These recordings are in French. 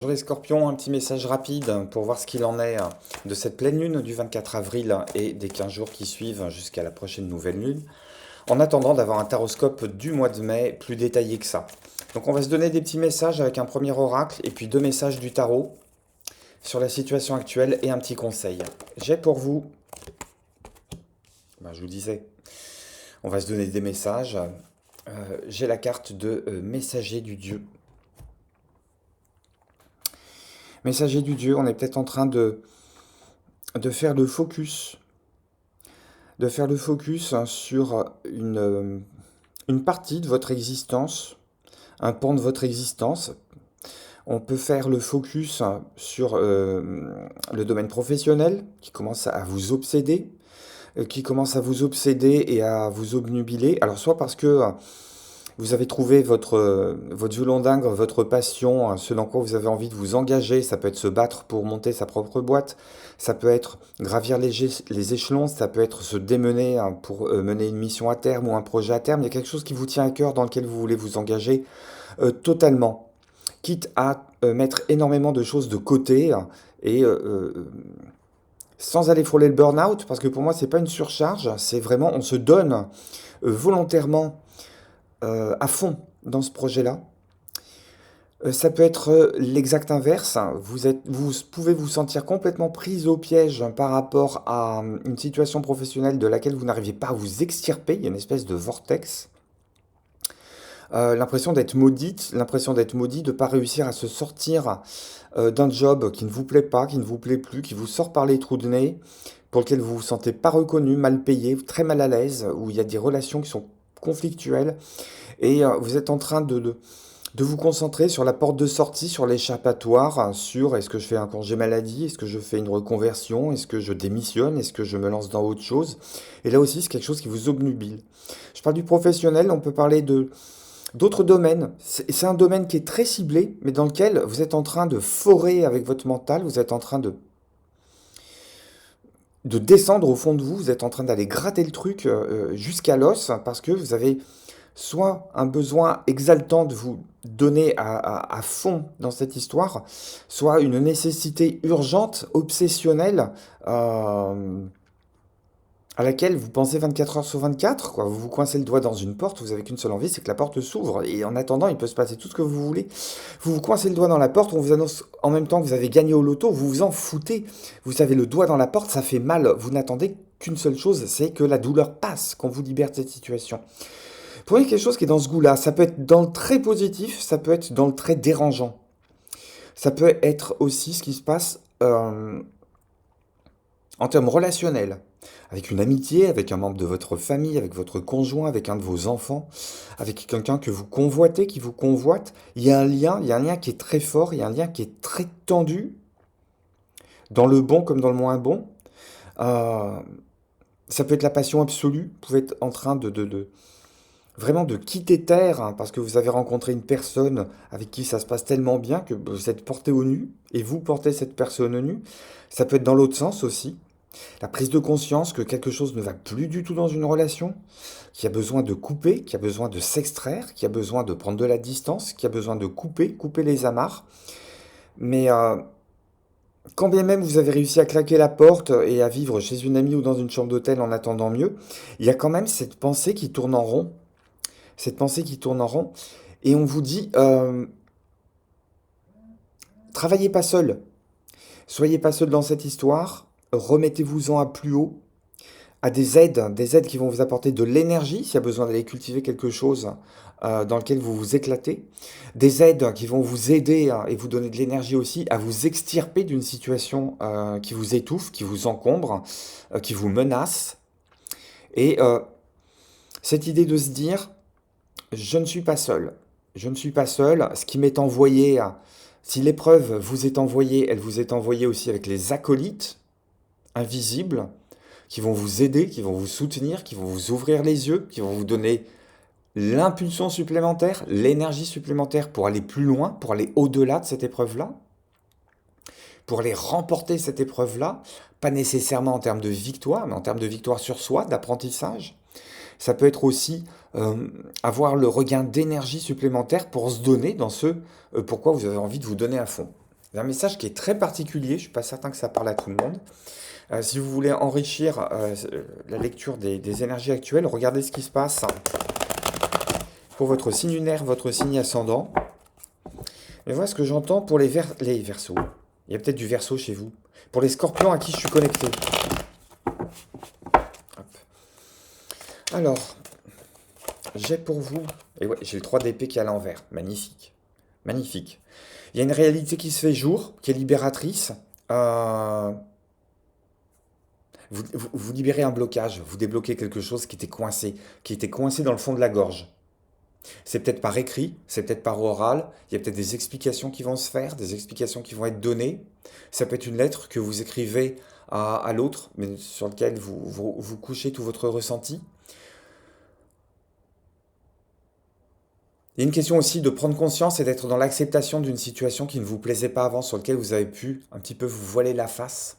Bonjour les scorpions, un petit message rapide pour voir ce qu'il en est de cette pleine lune du 24 avril et des 15 jours qui suivent jusqu'à la prochaine nouvelle lune, en attendant d'avoir un taroscope du mois de mai plus détaillé que ça. Donc on va se donner des petits messages avec un premier oracle et puis deux messages du tarot sur la situation actuelle et un petit conseil. J'ai pour vous, je vous disais, on va se donner des messages. J'ai la carte de messager du dieu. Messager du dieu, on est peut-être en train de faire le focus sur une partie de votre existence, un pan de votre existence. On peut faire le focus sur le domaine professionnel qui commence à vous obséder, et à vous obnubiler. Alors soit parce que vous avez trouvé votre violon dingue, votre passion, ce dans quoi vous avez envie de vous engager. Ça peut être se battre pour monter sa propre boîte, ça peut être gravir les échelons, ça peut être se démener pour mener une mission à terme ou un projet à terme. Il y a quelque chose qui vous tient à cœur dans lequel vous voulez vous engager totalement, quitte à mettre énormément de choses de côté et sans aller frôler le burn-out, parce que pour moi, c'est pas une surcharge, c'est vraiment on se donne volontairement à fond dans ce projet-là. Ça peut être l'exact inverse. Vous pouvez vous sentir complètement prise au piège par rapport à une situation professionnelle de laquelle vous n'arrivez pas à vous extirper. Il y a une espèce de vortex. L'impression d'être maudit, de ne pas réussir à se sortir d'un job qui ne vous plaît pas, qui ne vous plaît plus, qui vous sort par les trous de nez, pour lequel vous vous sentez pas reconnu, mal payé, très mal à l'aise, où il y a des relations qui sont conflictuelles. Et vous êtes en train de vous concentrer sur la porte de sortie, sur l'échappatoire, sur est-ce que je fais un congé maladie, est-ce que je fais une reconversion, est-ce que je démissionne, est-ce que je me lance dans autre chose. Et là aussi, c'est quelque chose qui vous obnubile. Je parle du professionnel, on peut parler de d'autres domaines. C'est un domaine qui est très ciblé, mais dans lequel vous êtes en train de forer avec votre mental, vous êtes en train de descendre au fond de vous, vous êtes en train d'aller gratter le truc jusqu'à l'os, parce que vous avez soit un besoin exaltant de vous donner à fond dans cette histoire, soit une nécessité urgente, obsessionnelle, à laquelle vous pensez 24 heures sur 24, quoi. Vous vous coincez le doigt dans une porte, vous avez qu'une seule envie, c'est que la porte s'ouvre. Et en attendant, il peut se passer tout ce que vous voulez. Vous vous coincez le doigt dans la porte, on vous annonce en même temps que vous avez gagné au loto, vous vous en foutez. Vous avez le doigt dans la porte, ça fait mal. Vous n'attendez qu'une seule chose, c'est que la douleur passe, qu'on vous libère de cette situation. Prenez quelque chose qui est dans ce goût-là. Ça peut être dans le très positif, ça peut être dans le très dérangeant. Ça peut être aussi ce qui se passe en termes relationnels. Avec une amitié, avec un membre de votre famille, avec votre conjoint, avec un de vos enfants, avec quelqu'un que vous convoitez, qui vous convoite, il y a un lien qui est très fort, il y a un lien qui est très tendu, dans le bon comme dans le moins bon. Euh, Ça peut être la passion absolue, vous pouvez être en train vraiment de quitter terre, hein, parce que vous avez rencontré une personne avec qui ça se passe tellement bien que vous êtes porté au nu, et vous portez cette personne au nu. Ça peut être dans l'autre sens aussi. La prise de conscience que quelque chose ne va plus du tout dans une relation, qui a besoin de couper, qui a besoin de s'extraire, qui a besoin de prendre de la distance, qui a besoin de couper les amarres. Mais quand bien même vous avez réussi à claquer la porte et à vivre chez une amie ou dans une chambre d'hôtel en attendant mieux, il y a quand même cette pensée qui tourne en rond. Cette pensée qui tourne en rond. Et on vous dit, travaillez pas seul. Soyez pas seul dans cette histoire. Remettez-vous-en à plus haut, à des aides qui vont vous apporter de l'énergie s'il y a besoin d'aller cultiver quelque chose dans lequel vous vous éclatez, des aides qui vont vous aider et vous donner de l'énergie aussi à vous extirper d'une situation qui vous étouffe, qui vous encombre, qui vous menace. Et cette idée de se dire, je ne suis pas seul, je ne suis pas seul, ce qui m'est envoyé, si l'épreuve vous est envoyée, elle vous est envoyée aussi avec les acolytes invisibles qui vont vous aider, qui vont vous soutenir, qui vont vous ouvrir les yeux, qui vont vous donner l'impulsion supplémentaire, l'énergie supplémentaire pour aller plus loin, pour aller au-delà de cette épreuve-là, pour aller remporter cette épreuve-là, pas nécessairement en termes de victoire, mais en termes de victoire sur soi, d'apprentissage. Ça peut être aussi avoir le regain d'énergie supplémentaire pour se donner dans ce pourquoi vous avez envie de vous donner à fond. C'est un message qui est très particulier, je ne suis pas certain que ça parle à tout le monde. Si vous voulez enrichir la lecture des énergies actuelles, regardez ce qui se passe pour votre signe lunaire, votre signe ascendant. Et voilà ce que j'entends pour les Verseaux. Il y a peut-être du Verseau chez vous. Pour les Scorpions à qui je suis connecté. Hop. Alors, j'ai pour vous... Et ouais, j'ai le 3 d'épée qui est à l'envers. Magnifique. Magnifique. Il y a une réalité qui se fait jour, qui est libératrice. Euh, vous libérez un blocage, vous débloquez quelque chose qui était coincé dans le fond de la gorge. C'est peut-être par écrit, c'est peut-être par oral, il y a peut-être des explications qui vont se faire, des explications qui vont être données. Ça peut être une lettre que vous écrivez à l'autre, mais sur laquelle vous couchez tout votre ressenti. Il y a une question aussi de prendre conscience et d'être dans l'acceptation d'une situation qui ne vous plaisait pas avant, sur laquelle vous avez pu un petit peu vous voiler la face.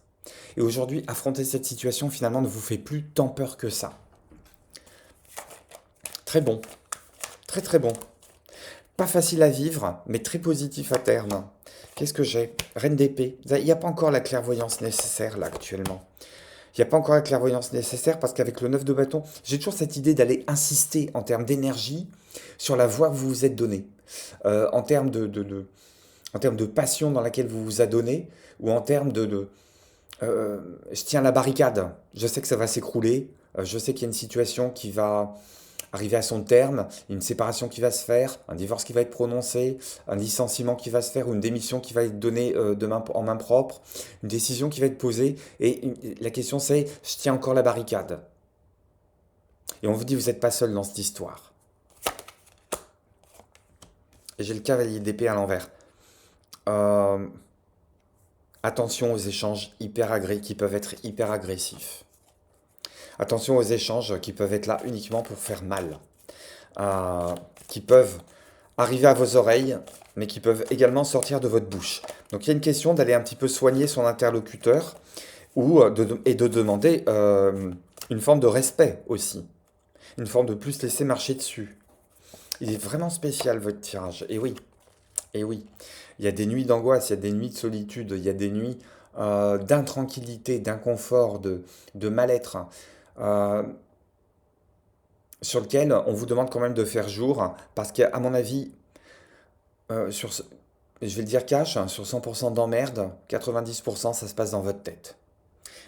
Et aujourd'hui, affronter cette situation finalement ne vous fait plus tant peur que ça. Très bon, très très bon. Pas facile à vivre, mais très positif à terme. Qu'est-ce que j'ai? Reine d'épée. Il n'y a pas encore la clairvoyance nécessaire là actuellement. Il n'y a pas encore la clairvoyance nécessaire parce qu'avec le 9 de bâton, j'ai toujours cette idée d'aller insister en termes d'énergie sur la voie que vous vous êtes donnée. En termes en termes de passion dans laquelle vous vous adonnez ou en termes je tiens la barricade. Je sais que ça va s'écrouler. Je sais qu'il y a une situation qui va arriver à son terme, une séparation qui va se faire, un divorce qui va être prononcé, un licenciement qui va se faire ou une démission qui va être donnée en main propre, une décision qui va être posée. Et la question c'est, je tiens encore la barricade. Et on vous dit, vous n'êtes pas seul dans cette histoire. Et j'ai le cavalier d'épée à l'envers. Euh, Attention aux échanges qui peuvent être hyper agressifs. Attention aux échanges qui peuvent être là uniquement pour faire mal. Qui peuvent arriver à vos oreilles, mais qui peuvent également sortir de votre bouche. Donc il y a une question d'aller un petit peu soigner son interlocuteur et de demander une forme de respect aussi. Une forme de plus laisser marcher dessus. Il est vraiment spécial votre tirage. Et oui. Il y a des nuits d'angoisse, il y a des nuits de solitude, il y a des nuits d'intranquillité, d'inconfort, de mal-être. Euh, sur lequel on vous demande quand même de faire jour, parce qu'à mon avis, euh, sur, ce- je vais le dire cash, hein, sur 100% d'emmerde, 90% ça se passe dans votre tête.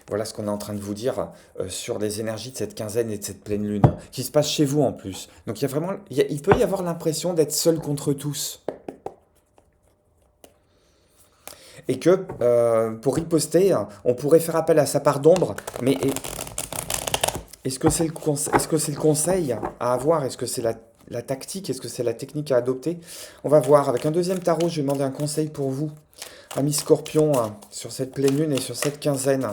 Voilà ce qu'on est en train de vous dire sur les énergies de cette quinzaine et de cette pleine lune, qui se passe chez vous en plus. Donc il y a vraiment, il peut y avoir l'impression d'être seul contre tous. Et que pour riposter, on pourrait faire appel à sa part d'ombre, mais est-ce que c'est est-ce que c'est le conseil à avoir? Est-ce que c'est la tactique? Est-ce que c'est la technique à adopter? On va voir. Avec un deuxième tarot, je vais demander un conseil pour vous, ami Scorpion, sur cette pleine lune et sur cette quinzaine.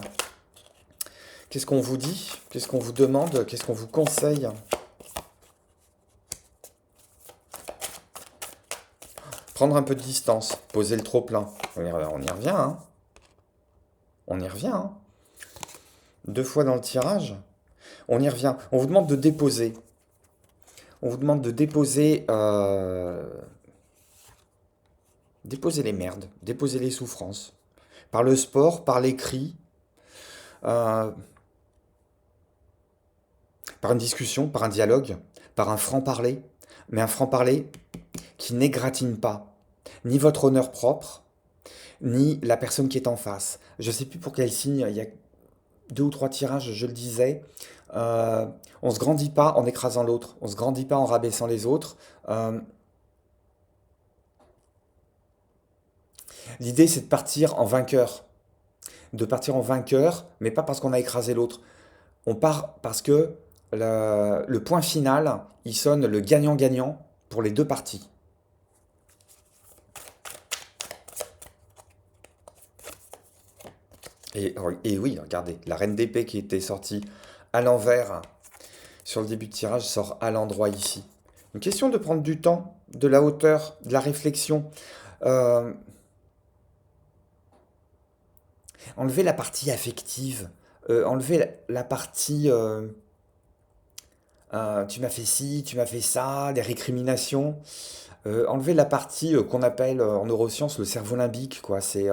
Qu'est-ce qu'on vous dit? Qu'est-ce qu'on vous demande? Qu'est-ce qu'on vous conseille? Prendre un peu de distance, poser le trop-plein. On y revient, hein? On y revient, hein? Deux fois dans le tirage. On y revient. On vous demande de déposer. On vous demande de déposer, déposer les merdes, déposer les souffrances. Par le sport, par l'écrit, euh, par une discussion, par un dialogue, par un franc-parler. Mais un franc-parler qui n'égratigne pas ni votre honneur propre, ni la personne qui est en face. Je ne sais plus pour quel signe, il y a deux ou trois tirages, je le disais. Euh, on ne se grandit pas en écrasant l'autre, on ne se grandit pas en rabaissant les autres. Euh, L'idée, c'est de partir en vainqueur, mais pas parce qu'on a écrasé l'autre. On part parce que le point final, il sonne le gagnant-gagnant pour les deux parties. Et oui, regardez, la reine d'épée qui était sortie à l'envers sur le début de tirage sort à l'endroit ici. Une question de prendre du temps, de la hauteur, de la réflexion. Euh, Enlever la partie affective, enlever la partie Tu m'as fait ci, tu m'as fait ça, des récriminations. Enlever la partie qu'on appelle en neurosciences le cerveau limbique, quoi. C'est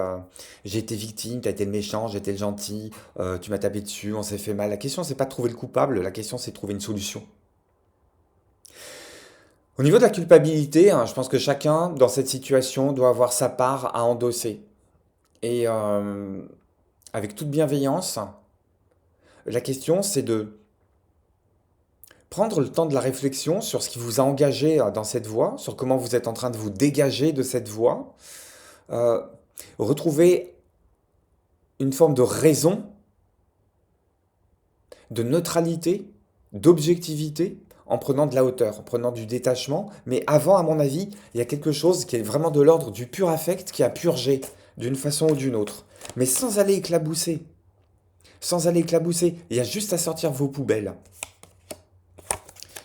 j'ai été victime, t'as été le méchant, j'ai été le gentil, tu m'as tapé dessus, on s'est fait mal. La question, c'est pas de trouver le coupable, la question, c'est de trouver une solution. Au niveau de la culpabilité, hein, je pense que chacun, dans cette situation, doit avoir sa part à endosser. Et avec toute bienveillance, la question, c'est de prendre le temps de la réflexion sur ce qui vous a engagé dans cette voie, sur comment vous êtes en train de vous dégager de cette voie, euh, retrouver une forme de raison, de neutralité, d'objectivité, en prenant de la hauteur, en prenant du détachement. Mais avant, à mon avis, il y a quelque chose qui est vraiment de l'ordre du pur affect qui a purgé d'une façon ou d'une autre. Mais sans aller éclabousser. Sans aller éclabousser. Il y a juste à sortir vos poubelles.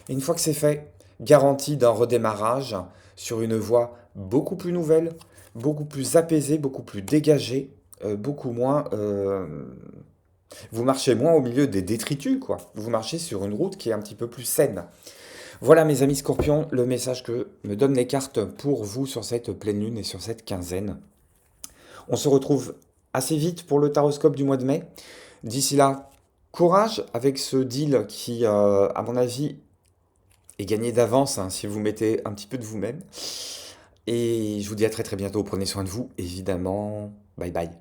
Et une fois que c'est fait, garantie d'un redémarrage sur une voie beaucoup plus nouvelle, beaucoup plus apaisée, beaucoup plus dégagée, beaucoup moins vous marchez moins au milieu des détritus, quoi. Vous marchez sur une route qui est un petit peu plus saine. Voilà, mes amis scorpions, le message que me donnent les cartes pour vous sur cette pleine lune et sur cette quinzaine. On se retrouve assez vite pour le taroscope du mois de mai. D'ici là, courage avec ce deal qui, à mon avis, est gagné d'avance hein, si vous mettez un petit peu de vous-même. Et je vous dis à très très bientôt. Prenez soin de vous, évidemment. Bye bye.